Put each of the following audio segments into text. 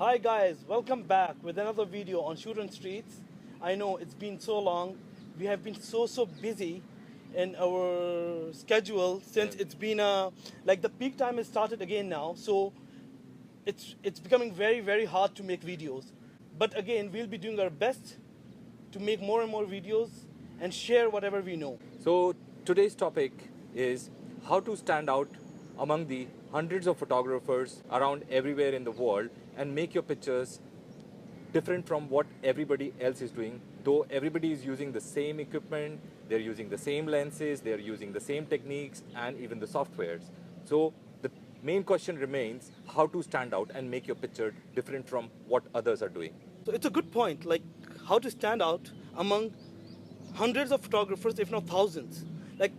Hi guys, welcome back with another video on Shooting Streets. I know it's been so long. We have been so busy in our schedule since it's been like the peak time has started again now. So it's becoming very hard to make videos. But again, we'll be doing our best to make more and more videos and share whatever we know. So today's topic is how to stand out among the hundreds of photographers around everywhere in the world and make your pictures different from what everybody else is doing. Though everybody is using the same equipment, they're using the same lenses, they're using the same techniques and even the softwares. So the main question remains how to stand out and make your picture different from what others are doing. So it's a good point, like how to stand out among hundreds of photographers, if not thousands. Like,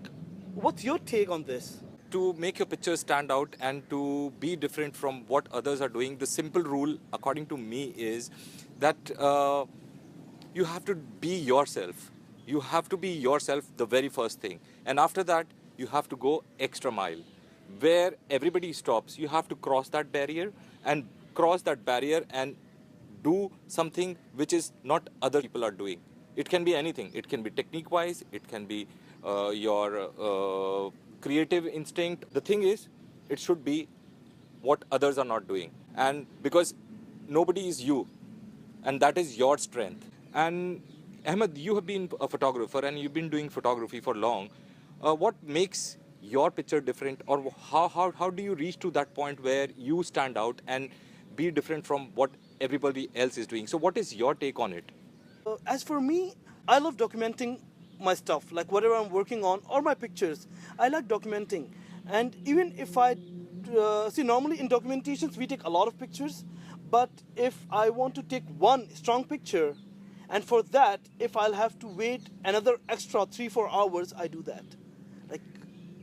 what's your take on this? To make your picture stand out and to be different from what others are doing, the simple rule, according to me, is that you have to be yourself. You have to be yourself, the very first thing. And after that, you have to go extra mile. Where everybody stops, you have to cross that barrier and do something which is not other people are doing. It can be anything. It can be technique-wise. It can be your creative instinct. The thing is, it should be what others are not doing. And because nobody is you, and that is your strength. And Ahmed, you have been a photographer and you've been doing photography for long. What makes your picture different, or how do you reach to that point where you stand out and be different from what everybody else is doing? So what is your take on it? As for me, I love documenting my stuff, like whatever I'm working on or my pictures. I like documenting. And even if I see, normally in documentations, we take a lot of pictures. But if I want to take one strong picture, and for that, if I'll have to wait another extra 3-4 hours, I do that. Like,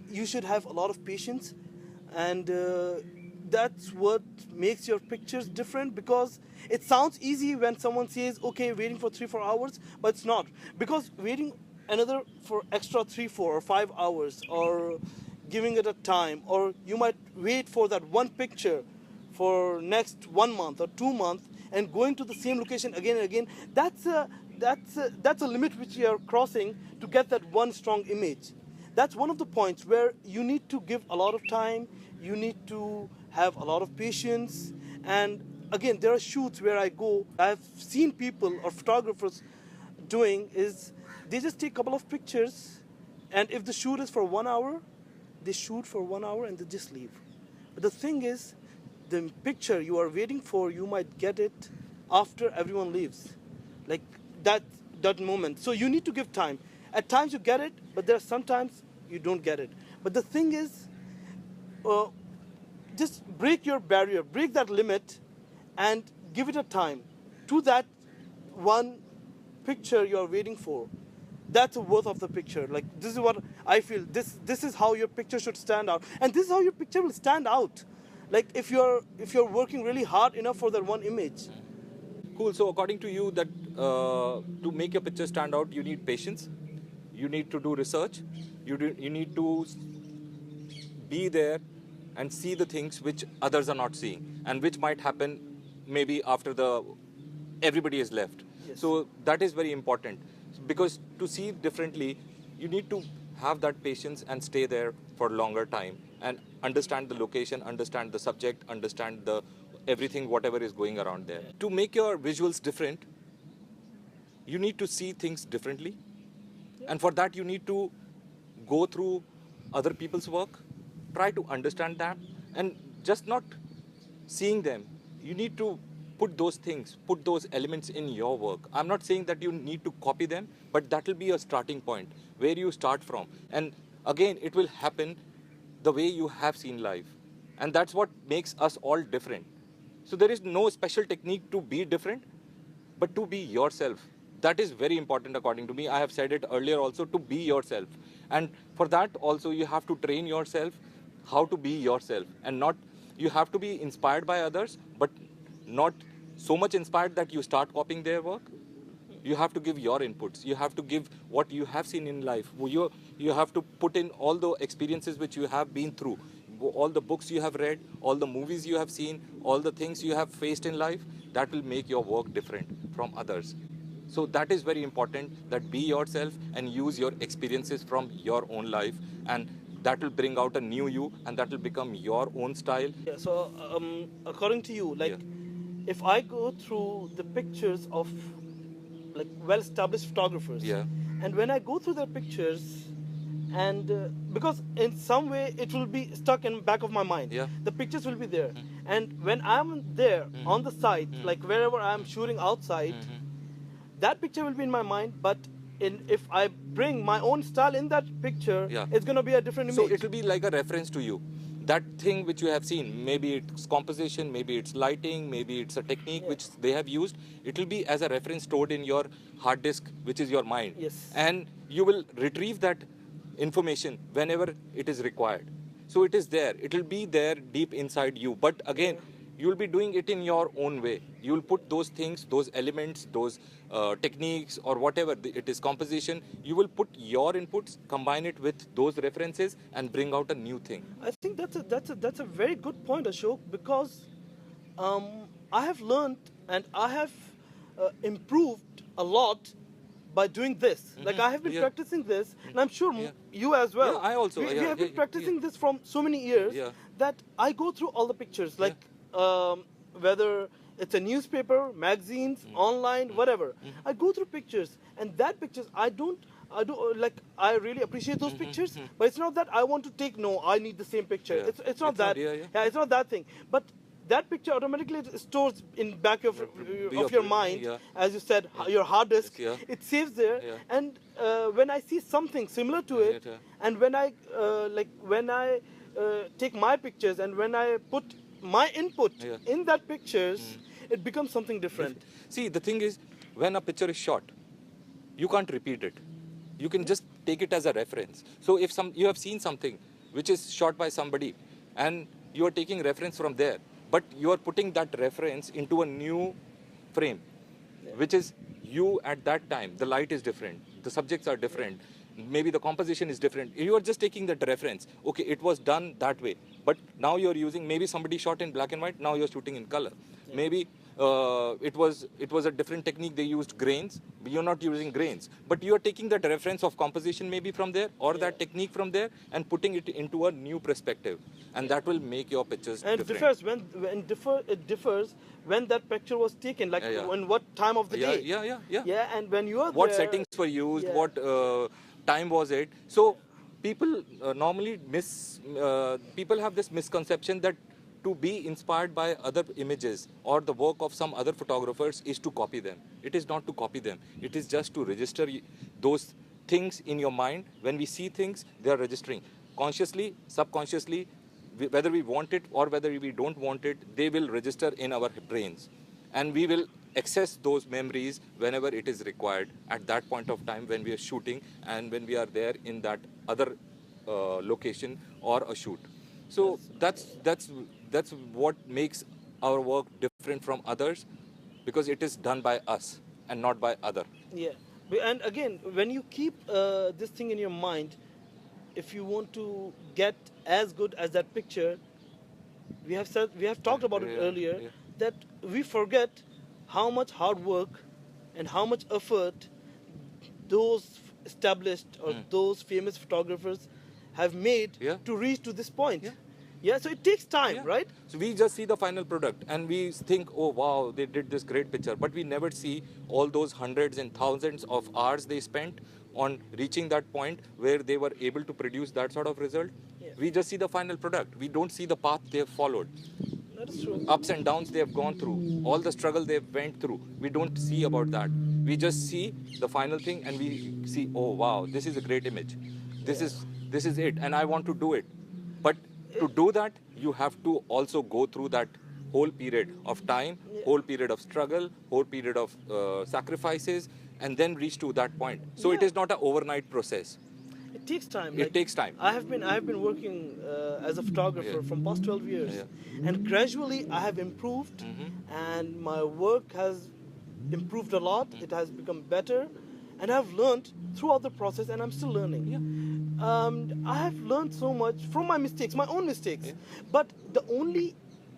you should have a lot of patience, and that's what makes your pictures different, because it sounds easy when someone says, okay, waiting for 3-4 hours, but it's not. Because waiting another for extra 3-4 or 5 hours, or giving it a time, or you might wait for that one picture for next 1 month or 2 months and going to the same location again and again, that's a limit which you are crossing to get that one strong image. That's one of the points where you need to give a lot of time, you need to have a lot of patience. And again, there are shoots where I go, I've seen people or photographers doing is they just take a couple of pictures, and if the shoot is for 1 hour, they shoot for 1 hour and they just leave. But the thing is, the picture you are waiting for, you might get it after everyone leaves. Like that moment. So you need to give time. At times you get it, but there are sometimes you don't get it. But the thing is, just break your barrier, break that limit, and give it a time to that one picture you are waiting for. That's the worth of the picture. Like, this is what I feel. This is how your picture should stand out, and this is how your picture will stand out. Like, if you're working really hard enough for that one image. Cool. So according to you, that to make your picture stand out, you need patience. You need to do research. You need to be there and see the things which others are not seeing, and which might happen maybe after everybody is left. Yes. So that is very important, because to see differently, you need to have that patience and stay there for a longer time and understand the location, understand the subject, understand everything, whatever is going around there. To make your visuals different, you need to see things differently. And for that, you need to go through other people's work, try to understand that, and just not seeing them. You need to put those things, put those elements in your work. I'm not saying that you need to copy them, but that will be a starting point where you start from. And again, it will happen the way you have seen life. And that's what makes us all different. So there is no special technique to be different, but to be yourself. That is very important according to me. I have said it earlier also, to be yourself. And for that also, you have to train yourself how to be yourself. And not, you have to be inspired by others, but not so much inspired that you start copying their work. You have to give your inputs. You have to give what you have seen in life. You have to put in all the experiences which you have been through. all the books you have read, all the movies you have seen, all the things you have faced in life, that will make your work different from others. So that is very important, that be yourself and use your experiences from your own life, and that will bring out a new you, and that will become your own style. Yeah, so according to you, like, if I go through the pictures of like well-established photographers, Yeah. and when I go through their pictures, and because in some way it will be stuck in back of my mind, Yeah. the pictures will be there, and when I'm there on the site, like wherever I'm shooting outside, that picture will be in my mind, but if I bring my own style in that picture, Yeah. it's going to be a different image. So it will be like a reference to you. That thing which you have seen, maybe it's composition, maybe it's lighting, maybe it's a technique which they have used, it will be as a reference stored in your hard disk, which is your mind. Yes. And you will retrieve that information whenever it is required. So it is there. It will be there deep inside you. But again, you will be doing it in your own way. You will put those things, those elements, those techniques, or whatever it is, composition. You will put your inputs, combine it with those references, and bring out a new thing. I think that's a very good point, Ashok, because I have learned and I have improved a lot by doing this. Like, I have been practicing this, and I'm sure you as well. Yeah, I also. We have been practicing this from so many years that I go through all the pictures, like whether it's a newspaper, magazines, online, whatever. I go through pictures, and that pictures I don't like. I really appreciate those pictures, but it's not that I want to take. No, I need the same picture. Yeah. It's not that. It's not that thing. But that picture automatically stores in back of your mind, as you said, your hard disk. It saves there, and when I see something similar to it, and when I take my pictures and when I put my input in that pictures, it becomes something different. See, the thing is, when a picture is shot, you can't repeat it. You can just take it as a reference. So if you have seen something which is shot by somebody, and you are taking reference from there, but you are putting that reference into a new frame, which is you at that time. The light is different, the subjects are different, maybe the composition is different. You are just taking that reference. Okay, it was done that way, but now you're using, maybe somebody shot in black and white, now you're shooting in color. Maybe it was a different technique, they used grains, you're not using grains, but you're taking that reference of composition maybe from there, or that technique from there, and putting it into a new perspective, and that will make your pictures and different. It differs when that picture was taken, like in what time of the day. Yeah, and when you are what there, settings were used, what time was it. So people normally people have this misconception that to be inspired by other images or the work of some other photographers is to copy them. It is not to copy them. It is just to register those things in your mind. When we see things, they are registering. Consciously, subconsciously, whether we want it or whether we don't want it, they will register in our brains. And we will access those memories whenever it is required at that point of time when we are shooting and when we are there in that other location or a shoot. So that's what makes our work different from others, because it is done by us and not by other. Yeah, and again, when you keep this thing in your mind, if you want to get as good as that picture, we have talked about it earlier, that we forget how much hard work and how much effort those established or those famous photographers have made to reach to this point. Yeah, so it takes time, right? So we just see the final product and we think, oh wow, they did this great picture, but we never see all those hundreds and thousands of hours they spent on reaching that point where they were able to produce that sort of result. We just see the final product. We don't see the path they have followed. That is true. Ups and downs they have gone through, all the struggle they went through. We don't see about that. We just see the final thing and we see, oh wow, this is a great image. This is it, and I want to do it. But to do that, you have to also go through that whole period of time, whole period of struggle, whole period of sacrifices, and then reach to that point. So it is not an overnight process. It takes time. It takes time. I have been working as a photographer from past 12 years, and gradually I have improved, and my work has improved a lot. It has become better, and I've learned throughout the process, and I'm still learning. I have learned so much from my mistakes, my own mistakes. But the only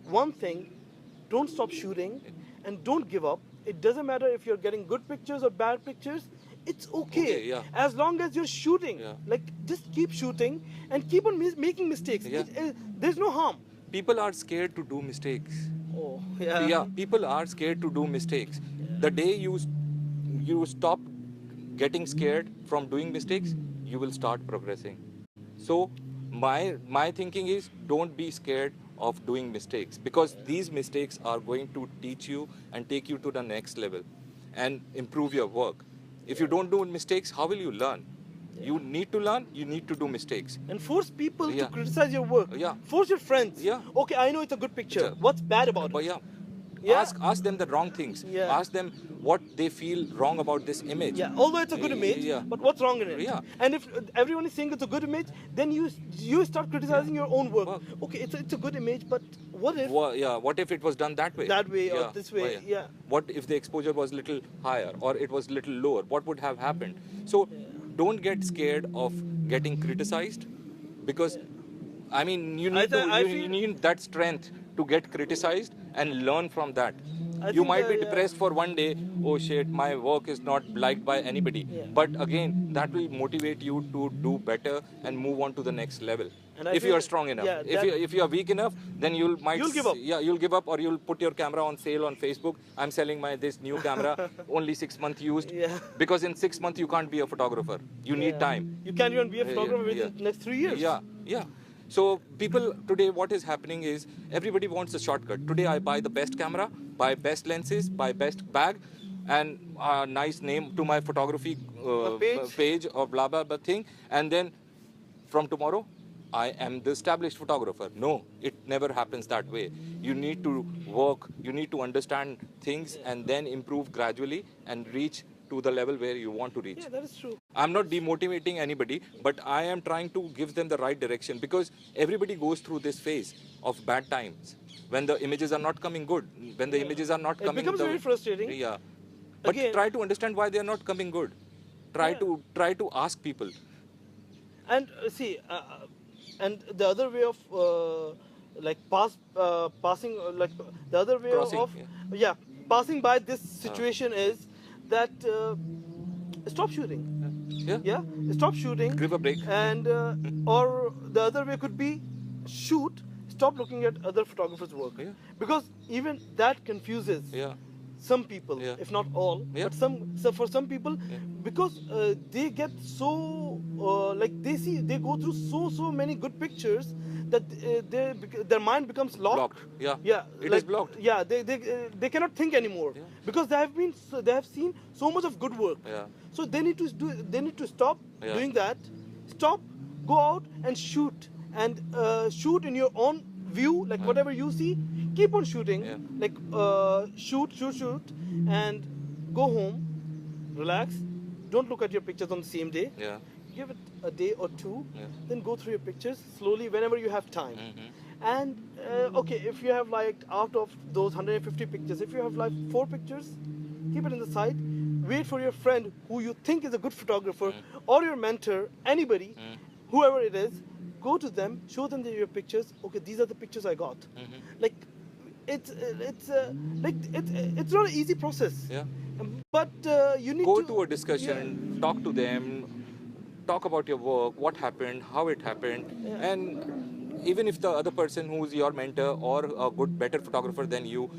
one thing, don't stop shooting and don't give up. It doesn't matter if you're getting good pictures or bad pictures. It's okay, as long as you're shooting. Like, just keep shooting and keep on making mistakes. There's no harm. People are scared to do mistakes. Oh, People are scared to do mistakes. The day you stop getting scared from doing mistakes, you will start progressing. So my thinking is, don't be scared of doing mistakes, because these mistakes are going to teach you and take you to the next level and improve your work. If you don't do mistakes, how will you learn? You need to learn, you need to do mistakes. And force people to criticize your work. Force your friends. Okay, I know it's a good picture. What's bad about it? Ask them the wrong things. Ask them what they feel wrong about this image. Although it's a good image, but what's wrong in it? And if everyone is saying it's a good image, then you start criticizing your own work. Okay, it's a good image, but what if? What if it was done that way? That way or this way? What if the exposure was little higher or it was little lower? What would have happened? So don't get scared of getting criticized, because I mean, you need that strength to get criticized and learn from that. You might be depressed for one day, oh shit, my work is not liked by anybody. But again, that will motivate you to do better and move on to the next level. If you are strong enough. If you are weak enough, then you'll give up. You'll give up, or you'll put your camera on sale on Facebook. I'm selling this new camera, only 6 months used. Because in 6 months you can't be a photographer. You need time. You can't even be a photographer within the next 3 years. So people today, what is happening is everybody wants a shortcut. Today I buy the best camera, buy best lenses, buy best bag, and a nice name to my photography page or blah blah blah thing, and then from tomorrow I am the established photographer. No, it never happens that way. You need to work, you need to understand things and then improve gradually and reach to the level where you want to reach. Yeah, that is true. I'm not demotivating anybody, but I am trying to give them the right direction, because everybody goes through this phase of bad times when the images are not coming good, when the images are not coming. It becomes very frustrating. But try to understand why they are not coming good. Try to ask people. And see, and the other way of passing, like the other way Crossing, passing by this situation is that stop shooting. Stop shooting. Give a break. And or the other way could be shoot. Stop looking at other photographers' work, because even that confuses some people, if not all. But for some people, because they get so they go through so many good pictures that their mind becomes locked. It is blocked. They cannot think anymore, because they have seen so much of good work. So they need to stop doing that. Stop, go out and shoot, and shoot in your own view, like whatever you see, keep on shooting. Like shoot, and go home, relax. Don't look at your pictures on the same day. Give it a day or two, then go through your pictures slowly whenever you have time. And okay, if you have out of those 150 pictures, if you have 4 pictures, keep it in the side. Wait for your friend who you think is a good photographer, or your mentor, anybody, whoever it is. Go to them, show them your pictures. Okay, these are the pictures I got. Like, it's not an easy process. But you need to go to a discussion, talk to them, talk about your work, what happened, how it happened, and even if the other person who's your mentor or a better photographer than you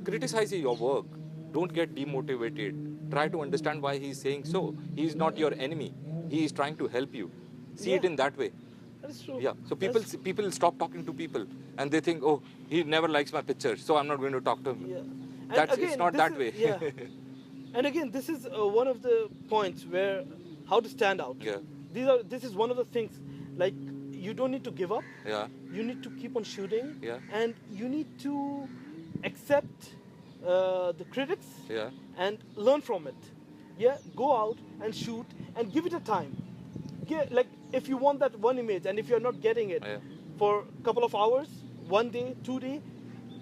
criticizes your work, don't get demotivated. Try to understand why he's saying so. He's not your enemy. He is trying to help you. See it in that way. That's true. So people stop talking to people, and they think, oh, he never likes my picture, so I'm not going to talk to him. It's not that way. And again, this is one of the points where how to stand out. This is one of the things, like, you don't need to give up. You need to keep on shooting. And you need to accept the critics and learn from it. Go out and shoot and give it a time. Like, if you want that one image and if you're not getting it for a couple of hours, 1 day, 2 days,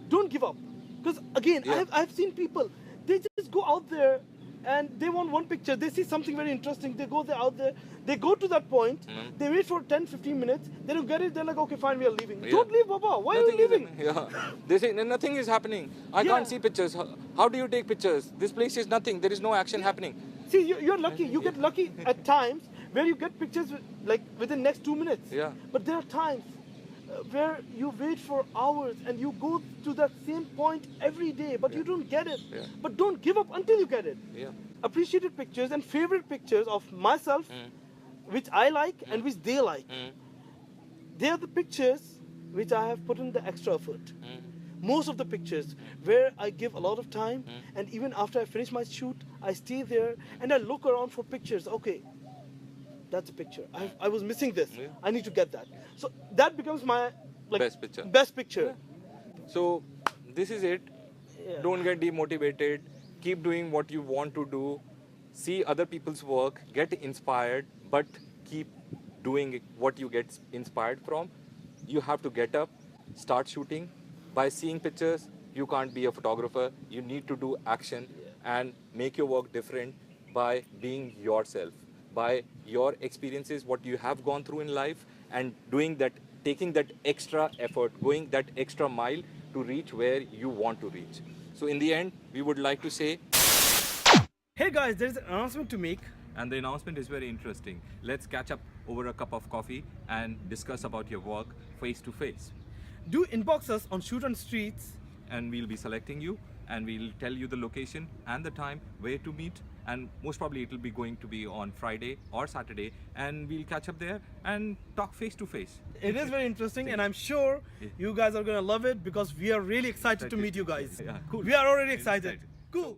don't give up. Because again, I've seen people, they just go out there and they want one picture. They see something very interesting. They go there, out there. They go to that point. They wait for 10, 15 minutes. They don't get it. They're like, okay, fine, we are leaving. Yeah. Don't leave, Baba. Why Nothing are you leaving? Yeah. They say nothing is happening. I Yeah. can't see pictures. How do you take pictures? This place is nothing. There is no action happening. See, you're lucky. You get lucky at times where you get pictures like within next 2 minutes. Yeah. But there are times where you wait for hours and you go to that same point every day, but you don't get it. Yeah. But don't give up until you get it. Yeah. Appreciated pictures and favorite pictures of myself, which I like and which they like. They are the pictures which I have put in the extra effort. Most of the pictures where I give a lot of time, and even after I finish my shoot, I stay there and I look around for pictures. Okay, that's a picture. I was missing this. Yeah. I need to get that. So that becomes my Best picture. Best picture. So this is it. Yeah. Don't get demotivated. Keep doing what you want to do. See other people's work. Get inspired, but keep doing what you get inspired from. You have to get up, start shooting. By seeing pictures, you can't be a photographer. You need to do action and make your work different by being yourself, by your experiences, what you have gone through in life, and doing that, taking that extra effort, going that extra mile to reach where you want to reach. So in the end, we would like to say, Hey guys, there's an announcement to make. and the announcement is very interesting. Let's catch up over a cup of coffee and discuss about your work face to face. Do inbox us on Shoot on Streets. And we'll be selecting you, and we'll tell you the location and the time where to meet, and most probably it will be going to be on Friday or Saturday, and we'll catch up there and talk face to face. It is very interesting, and I'm sure you guys are gonna love it because we are really excited to meet you guys. Yeah, cool. We are already excited. Excited. Cool.